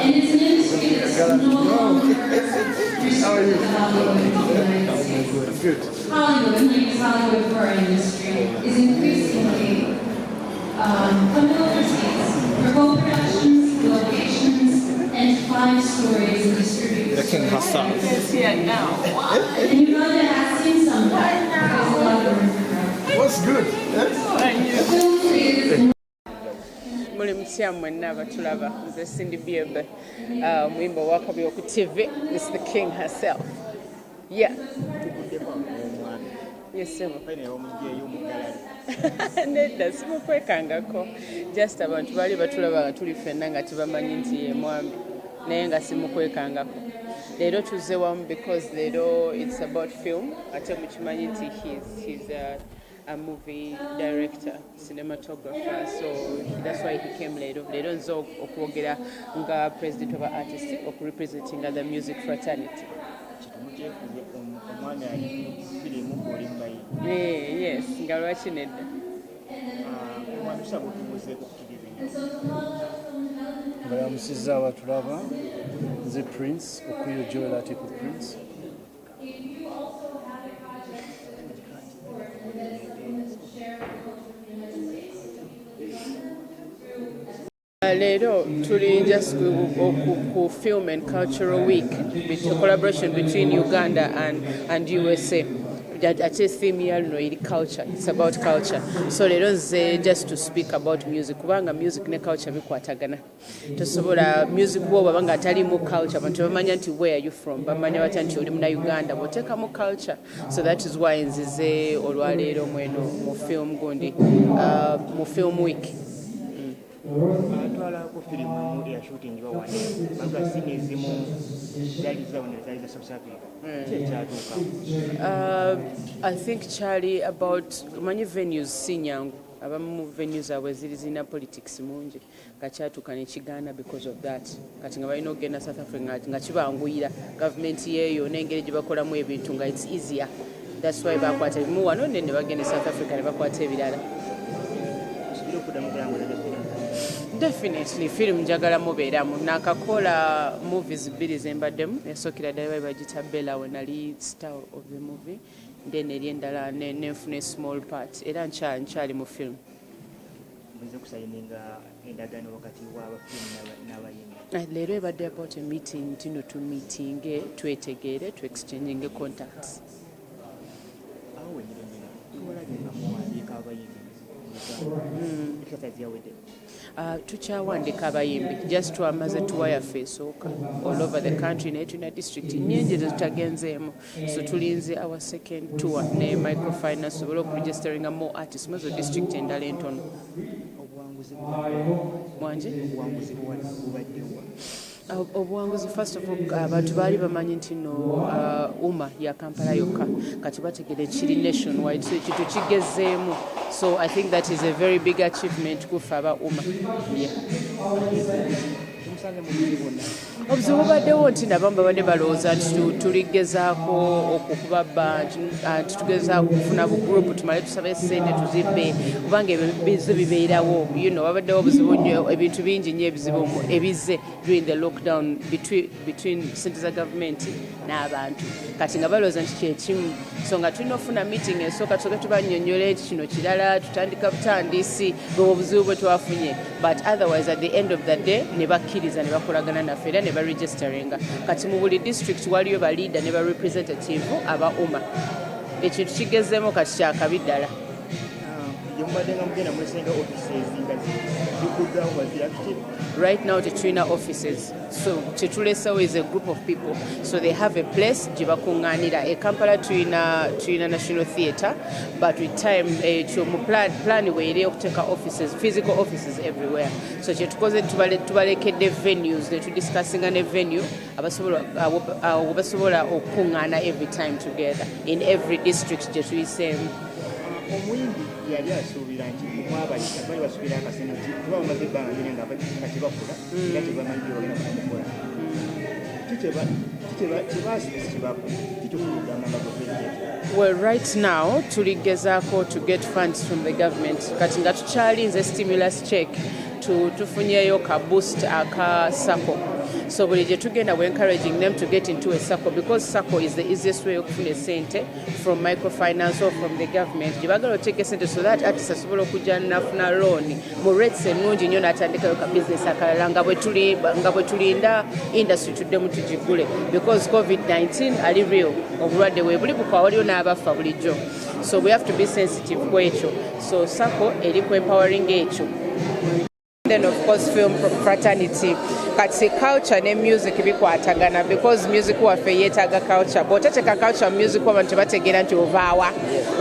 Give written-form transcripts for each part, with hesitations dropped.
And it's an industry that's no longer restricted to Hollywood in the United States. Hollywood, and like Hollywood for our industry, is increasingly coming overseas for co-productions, locations, and 5 stories and distribution. The King Hassan. And Uganda has seen some of that. There's a lot of room for growth. What's good? The film is Muli mutya mwenna abatulaba nze Cindy Biebe muyimba wakabi ku TV. This is the king herself. Yeah. Yes, sir. Nedda simukwekangako just abantu bali batulaba nga tuli ffenna nga tebamanyi nti ye mwami naye nga simukwekangako. Leero tuzze wamu because leero it's about film ate mukimanyi nti he's a movie director, cinematographer, so that's why he came later. Leero nze okwogera nga president of artists representing the music fraternity. Yes, nga lwaki nedda. Bayamusizza abatulaba nze Prince Okuyo Joel Atiku Prince. Leero tuli just ku film and cultural week, a collaboration between Uganda and USA. Ate theme yalino eri culture, it's about culture. So leero nze just to speak about music kubanga music ne culture bikwatagana. Tosobola music bwoba banga atali mu culture abantu bamanya nti where are you from, bamanya batya nti oli muna Uganda boteka mu culture. So that is why nzize olwaleero mweno mu film gundi mu film week. Atwalako firimu eyashootingibwa wano banga sini ezimu zali za South Africa kyatuuka. I think Charlie about manyi venues si nyangu abamu venues abwe zirina politics mungi kakyatuuka ne kigaana because of that kati nga balina okugenda South Africa nga kibanguyira government yeeyo n'engeri gye bakolamu ebintu nga it's easier. That's why bakwata ebimu wano ne bagenda South Africa ne bakwata ebirala. Definitely film njagala mubeeramu nakakola movies 2 zembaddemu yasookera ddala bagita Bella when ali star of the movie then eri endala nenfuna small part era nkyali mu film. Mwize kusayininga endagaano wakati w'abafiimu n'abayimbi. Leero ebadde about a meeting tino to meeting twetegeere to exchanging contacts. Awo wenyiremera tuwalabye nga muwandiika abayimbi exercise yawedde. Tukyawandika abayimbi just twamaze tuwa yaffe esooka all over the country naye tulina district nnyingi zetutagenzeemu, so tulinze our second tour ne microfinance sobole okuregisteringa more artists mwezo district endala entono. Mwanje obuwanguzi first of all abantu baali bamanyi nti no UMA ya Kampala yokka kati bategere kiri nationwide, so ekintu kigezeemu, so I think that is a very big achievement kufe aba UMA. Obuzibu baddewo nti nabamu babadde balowooza nti tuligezaako okukuba bantu nti tugezaako okufuna bugroupu tumale tusabe ssente tuzibbe kubanga ebizibu bibeerawo babaddewo obuzibu nnyo, ebintu bingi nnyo ebizibu ebizze during the lockdown between ssente za gavumenti n'abantu kati nga balowooza nti kyekimu, so nga tulina okufuna meeting esooka tusoke tubannyonnyola eki kino kirala tutandika butandisi bwe obuzibu bwe twafunye, but otherwise at the end of the day ne bakkiriza ne bakolagana naffe era ne baregisteringa kati mu buli district waliyo ba leader ne ba representative aba UMA. Ekintu kigezeemu kati kyakabi ddala. Right now tetulina offices, so kyetulesewo is a group of people, so they have a place gye bakuŋŋaanira. E Kampala tulina National Theatre, but with time ekyo mu plan weeri okuteeka offices, physical offices everywhere, so kyetukoze tubalekedde venues ne tudiscussinga ne venue abasobola okuŋŋaana every time together in every district gye tuyiseemu. Omuyimbi yali asuubira nti omwabalisa bali basuubira akasente nti kuba bamaze ebbanga nnene nga kati bakula era tebamanyi bagenda kumukola kikyokulugamba nga gavumenti. Well, right now tuligezaako to get funds from the government kati nga tukyalinze stimulus check tufunyeyo ka boost aka sako, so buli gye tugenda we're encouraging them to get into a circle because circle is the easiest way okufuna esente from microfinance or from the government gye bagala oteeka esente so that artist asobola okujja nafuna loan mu rates ennungi nnyo n'atandikayo ka business akalala nga bwe tulinda industry tuddemu tugigule because covid-19 ali real obulwadde weebuli bukwa waliyo n'abafa bulijjo so we have to be sensitive ku ekyo so sako eri ku empowering ekyo. Then of course film fraternity kati culture ne music bikwatagana because music waffe yeetaaga culture bw'otateeka culture music abantu tebategeera nti ovaawa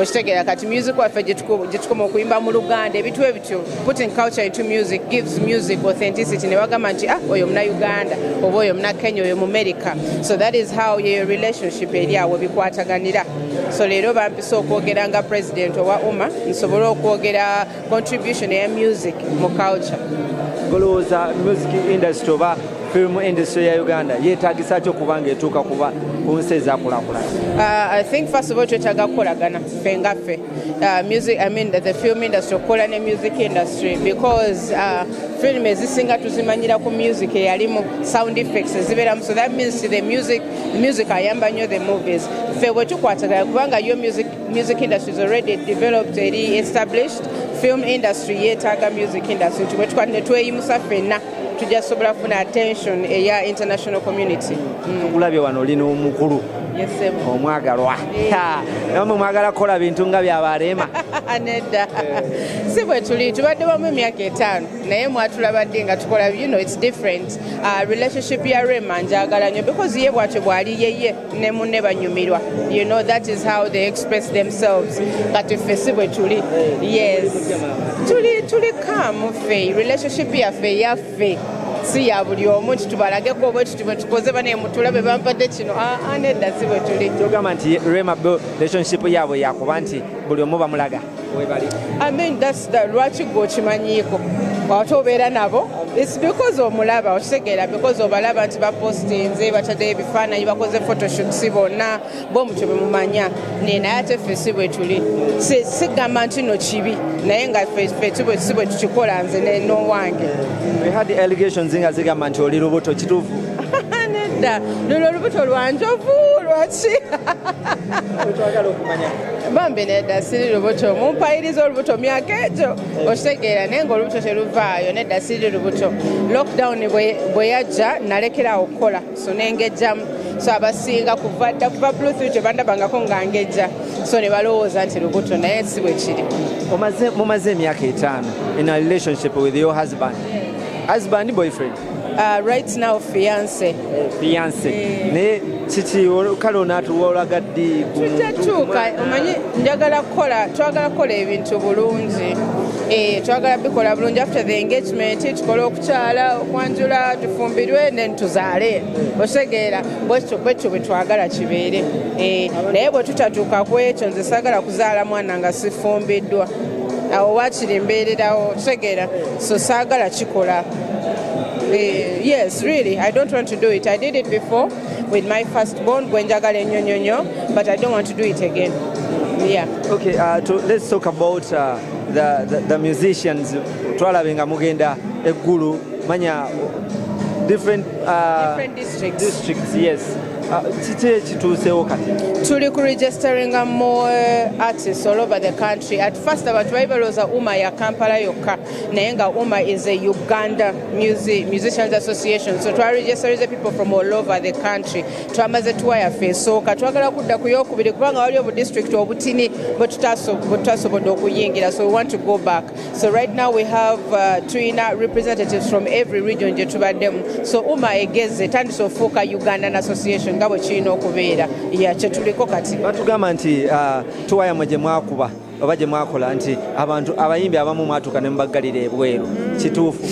okitegeera kati music waffe gye tukoma okuyimba mu Luganda ebintu ebityo putting culture into music gives music authenticity ne bagamba nti oyo muna Uganda oba oyo muna Kenya oyo mu America so that is how your relationship eri awo bikwataganira so leero bampisa okwogera nga president owa UMA nsobole okwogera contribution ya music mu culture. Golowooza music industry oba film industry ya Uganda yeetagisa ki okubanga etuuka kuba ku nsi ezaakulaakulana? I think first of all twetaaga kukolagana ffe nga ffe music I mean the film industry okukola ne music industry because film ezisinga tuzimanyira ku music eyalimu sound effects ezibeeramu so that means the music ayamba nnyo the movies ffe bwe tukwatagana kubanga yo music industry is already developed eri established film industry yeetaaga music industry bwe tukwata ne tweyimusa ffenna tujja sobola kufuna attention eya international community. Tukulabye wano oli n'omukulu omwagalwa namwe mwagala kukola bintu nga byabareema nedda si bwe tuli tubadde wamu emyaka 5 naye mwatulabadde nga tukola it's different relationship ya Rema njagala nnyo because ye bwatyo bwali yeye ne munne banyumirwa that is how they express themselves kati ffe si bwe tuli yes tuli kamu ffe relationship yaffe si ya buli omu tubalageko bwe tukoze bane mutulabe bampadde kino nedda si bwe tuli tugamba nti Rema relationship yaabwe yakuba nti buli omu bamulaga webali I mean that's the lwaki gwokimanyiiko ate obeera nabo it's because omulaba okitegeera because obalaba nti bapostinze bataddeyo ebifaananyi bakoze photoshoots bonna bo mutyo bemumanya naye ate ffe si bwe tuli sigamba nti no kibi naye nga ffe si bwe tukikola nze n'owange. We had the allegations nga zigamba nti oli lubuto kituufu? Nedda luno olubuto lwa njovu lwaki twagala okumanya bambi nedda siri lubuto mumpayiriza olubuto myaka egyo okitegeera naye ngaolubuto teruvaayo nedda siri lubuto lockdown bwe yajja nalekera okukola so nengejjamu so abasinga kuva bluetooth tebandabangako nga ngejja so ne balowooza nti lubuto naye si bwe kiri. mumaze emyaka 5 in a relationship with your husband boyfriend? Right now fiance. Naye kiki kale onaatuwolaga ddi tutatuuka omanyi twagala kukola ebintu bulungi twagala bikola bulungi after the engagement tukole okukyala okwanjula tufumbirwe then tuzaale okitegeera bwekyo bwe twagala kibeere naye bwe tutatuuka ku ekyo nze saagala kuzaala mwana nga sifumbiddwa awo waakiri mbeererawo okitegeera so saagala kikola. Yes, really, I don't want to do it. I did it before with my firstborn, Gwenjagale Nyonyonyo, but I don't want to do it again. Yeah. Okay, let's talk about the musicians. Twalabinga mugenda eggulu manya different districts, yes. Kiki kituuseewo kati? Tuli ku registeringa more artists all over the country. At first abantu bali balowooza UMA ya Kampala yokka naye nga UMA is a Uganda Musicians Association, so twaregisterize people from all over the country. Twamaze tuwa yaffe esooka twagala kudda ku yokubiri kubanga waliwo bu district obutini bwe tutasobodde okuyingira, so we want to go back. So right now we have twina representatives from every region gye tubaddemu, so UMA egeze tandise ofuuka Ugandan Association nga bwe kirina okubeera kyetuliko kati. Batugamba nti tuwayamwe gye mwakuba oba gye mwakola nti abantu abayimbi abamu mwatuuka ne mubaggalira ebweru kituufu?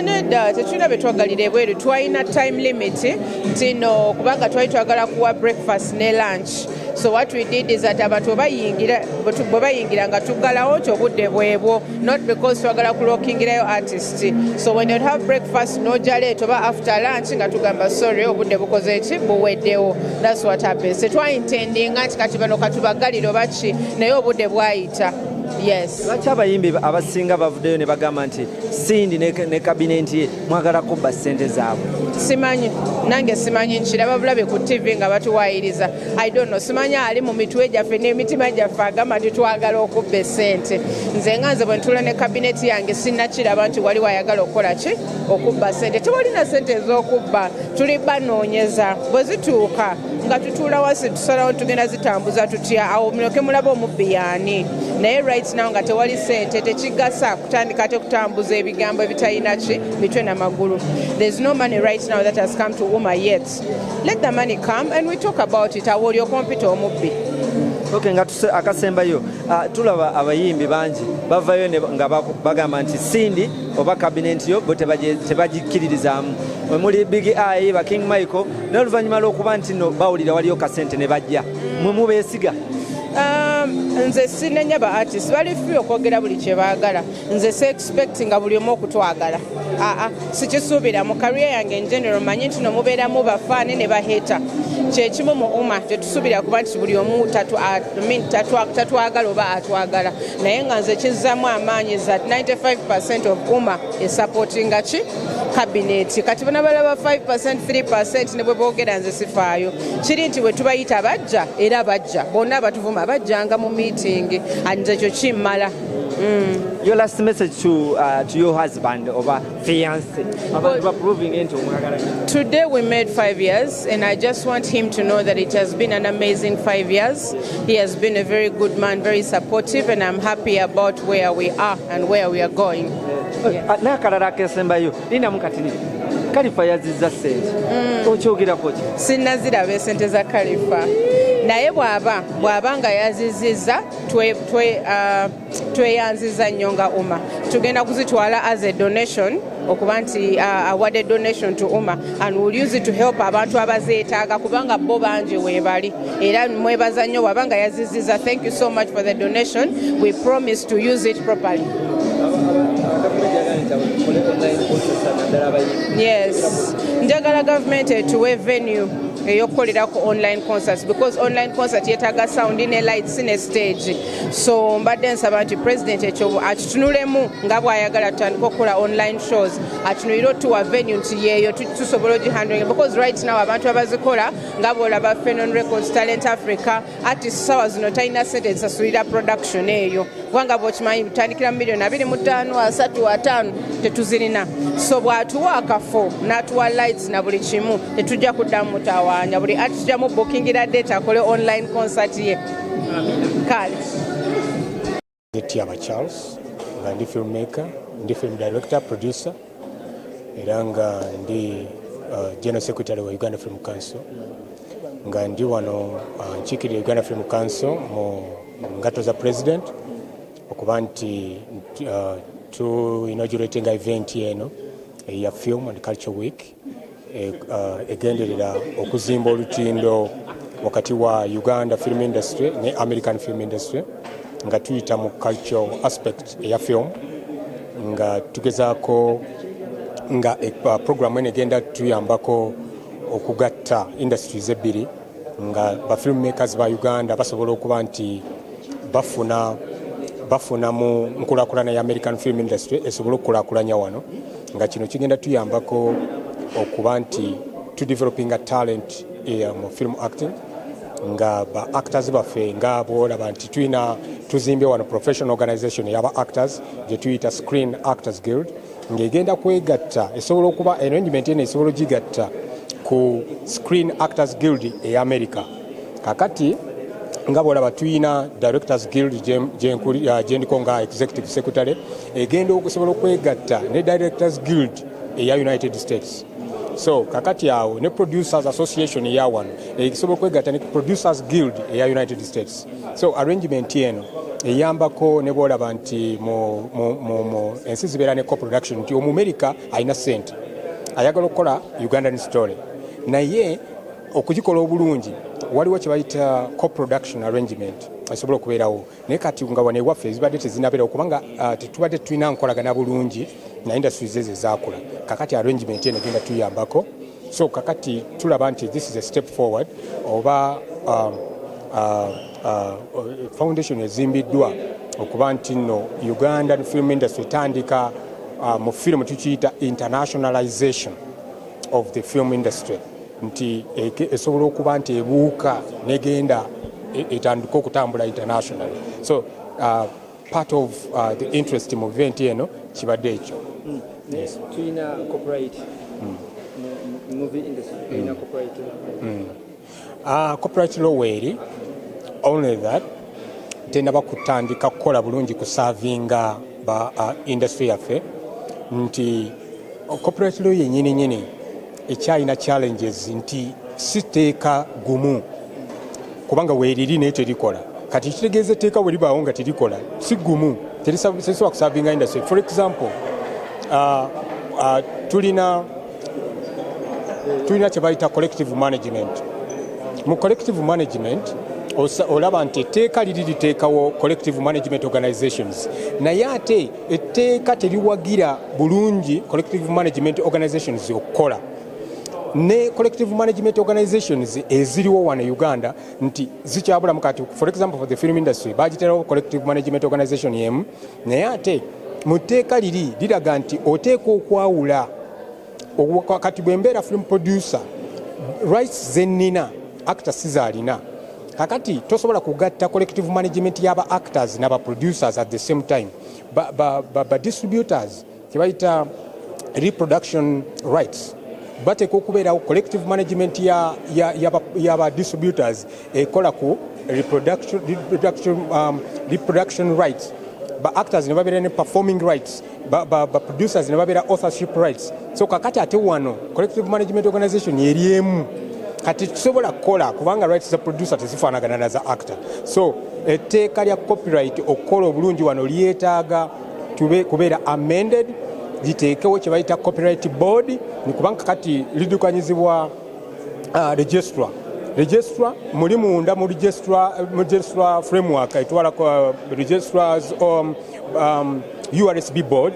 Nedda tetulina bye twagalira ebweru, twalina time limit tino kubanga twali twagala kuwa breakfast ne lunch. So what we did is that abantu bwe bayingira nga tuggalawo nti obudde bwebwo, not because twagala kulookingirayo artist. So when you have breakfast n'ojja late oba after lunch nga tugamba sorry obudde bukoze ki buweddewo. That's what happens. Tetwayintendinga nti kati bano katubaggalire oba ki naye obudde bwayita. Yes. lwaki abayimbi abasinga bavuddeyo ne bagamba nti Cindy ne kabinenti ye mwagala kubba ssente zaabwe? Simanyi, nange simanyi, nkiraba bulabe ku TV nga batuwaayiriza. I don't know, simanyi ali mu mitwe gyaffe n'emitima gyaffe agamba nti twagala okubba essente. Nze nga nze bwe ntula ne kabineti yange sinnakiraba nti waliwo ayagala okukola ki? Okubba ssente. Tewalina ssente ez'okubba, tuli banoonyeza. Bwe zituuka nga tutuula wansi tusalawo tugenda zitambuza tutya, awo mulyoke mulaba omubbi y'ani. Naye right now nga tewali ssente tekigasa kutandika ate kutambuza ebigambo ebitalina ki mitwe n'amagulu. There's no money right now that has come to UMA yet. Let the money come and we talk about it. Awo olyoka ompita omubbi. Okay, nga akasembayo tulaba abayimbi bangi bavayo nga bagamba nti Cindy oba kabinenti yo bo tebagikkiririzaamu. Muli Big Eye ba King Michael n'oluvannyuma lw'okuba nti no bawulira waliyo kasente ne bajja. Mwe mubeesiga? Nze sinenya ba artist bali free okwogera buli kye baagala. Nze se expecting nga buli omu okutwagala. Sikisuubira mu career yange in general manyi nti no mubeeramu bafaane ne baheta. Kyekimu mu UMA tetusuubira kuba nti buli omu tatwagala oba atwagala. Naye nga nze kizzaamu amaanyi za 95% of UMA esupportinga ki cabinet. Kati bana balaba 5% 3% ne bwe boogera nze sifaayo. Kiri nti bwe tubayita bajja era bajja. Bonna batuvuma bajjanga mu meeting nze kyo kimmala. Your last message to your husband or fiancé about proving into today we made 5 years and I just want him to know that it has been an amazing 5 years. He has been a very good man, very supportive, and I'm happy about where we are and where we are going. Nakalala kesembayo lina mukatini Kalifa yazizza ssente okyogerako ki? Sinnaziraba essente za Kalifa naye bw'aba nga yazizizza tweyanziza nnyo nga UMA. Tugenda kuzitwala as a donation okuba nti awarded donation to UMA and we'll use it to help abantu abazeetaaga kubanga bo bangi weebali era mwebaza nnyo bw'aba nga yazizizza. Thank you so much for the donation. We promise to use it properly. Yes, njagala government etuwe venue eyokukolerako online concerts because online concert yetaaga sound ne lights ne stage. So mbadde nsaba nti president ekyo akitunulemu nga bw'ayagala tutandika okukola online shows, atunulire otuwa venue nti yeeyo tusobola ogihandling because right now abantu abazikola nga bw'olaba Phenon Records, Talent Africa, artists sawa zino talina ssente zisasulira production eyo kubanga bw'okimanyi bitandikira mu milioni 25 3 5 tetuzirina. So bw'atuwa akafo n'atuwa lights na buli kimu tetujja kuddamu mutawaanya. Buli artist jamu bookingira date akole online concert ye. Kale Tiaba Charles nga ndi filmmaker, ndi film director, producer era nga ndi General Secretary wa Uganda Film Council nga ndi wano nkiikirira Uganda Film Council mu ngato za president okuba nti to inaugurating event eno ya Film and Culture Week egenderera okuzimba olutindo wakati wa Uganda film industry ne American film industry nga tuyita mu cultural aspect ya film nga tugezaako nga program ene egenda tuyambako okugatta industries ebbiri nga ba filmmakers ba Uganda basobola okuba nti bafuna mu nkulakulana ya American film industry esobola okulakulanya wano nga kino kigenda tuyambako okuba nti to developing a talent mu film acting nga ba actors baffe nga bwolaba nti tuzimbe wano professional organization yaba actors gye tuyita Screen Actors Guild ng'egenda kwegatta esobola okuba arrangement eno esobola gigatta ku Screen Actors Guild e America. Kakati nga bwolaba tuyina Directors Guild gyendiko nga Executive Secretary egenda okusobola okwegatta ne Directors Guild eya United States. So kakati awo ne Producers Association ya wano ekisobola kwegatta ne Producers Guild eya United States. So arrangement eno eyambako ne bwolaba nti mu ensi zibeera ne co-production nti Omumerika alina ssente ayagala okukola Ugandan story naye okugikola obulungi waliwo kye bayita co-production arrangement esobola okubeerawo naye kati nga wane waffe zibadde tezinabeerawo kubanga tetubadde tulina nkolagana bulungi na industries ezo ezaakula. Kakati arrangement eno egenda tuyambako. So kakati tulaba nti this is a step forward oba foundation ezimbiddwa okuba nti nno Ugandan film industry etandika mu film tukiyita internationalization of the film industry nti esobola okuba nti ebuuka negenda etandika okutambula internationally. So part of the interest mu event eno kibadde ekyo. Yes. Tulina copyright movie industry tulina copyright copyright law weeri only that tenaba kutandika kukola bulungi kusavinga ba industry yaffe nti copyright law yennyini ekyalina challenges nti siteeka gumu kubanga weeriri naye terikola kati kitegeeza etteeka bwe libaawo nga terikola si gumu terisobola kusavinga industry. For example tulina kye bayita collective management. Mu collective management olaba nti etteeka liri liteekawo collective management organizations naye ate etteeka teriwagira bulungi collective management organizations okukola ne collective management organizations eziriwo wano Uganda nti zikyabulamu kati. For example for the film industry bagiterawo collective management organization yemu naye ate mu tteeka liri liraga nti oteeka okwawula kati bwembeera film producer rights zenina actor sizaalina kakati tosobola kugatta collective management y'aba actors n'aba producers at the same time ba distributors tebayita reproduction rights bateeka okubeerawo collective management y'aba distributors ekola ku reproduction rights ba actors ne babeera ne performing rights ba producers ne babeera authorship rights. So kakati ate wano collective management organization yeriemu kati tusobola kukola kubanga rights za producer tezifaanagana na za actor. So etteeka lya copyright okukola obulungi wano lyetaaga kubeera amended liteekewo kye bayita copyright board ni kubanga kati lidukanyizibwa registrar muli munda mu registrar framework etwala registrars URSB board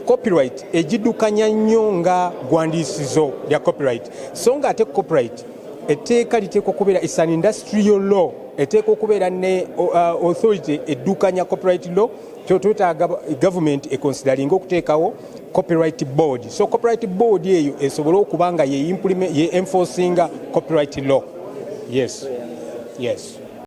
copyright egidukanya nnyo nga gwandiisizo lya copyright so nga ate copyright etteeka liteekwa okubeera is an industrial law eteekwa okubeera ne authority eddukanya copyright law kyotwetaaga government econsideringa okuteekawo copyright board. So copyright board eyo esobola okuba nga ye enforcinga copyright law. Yes.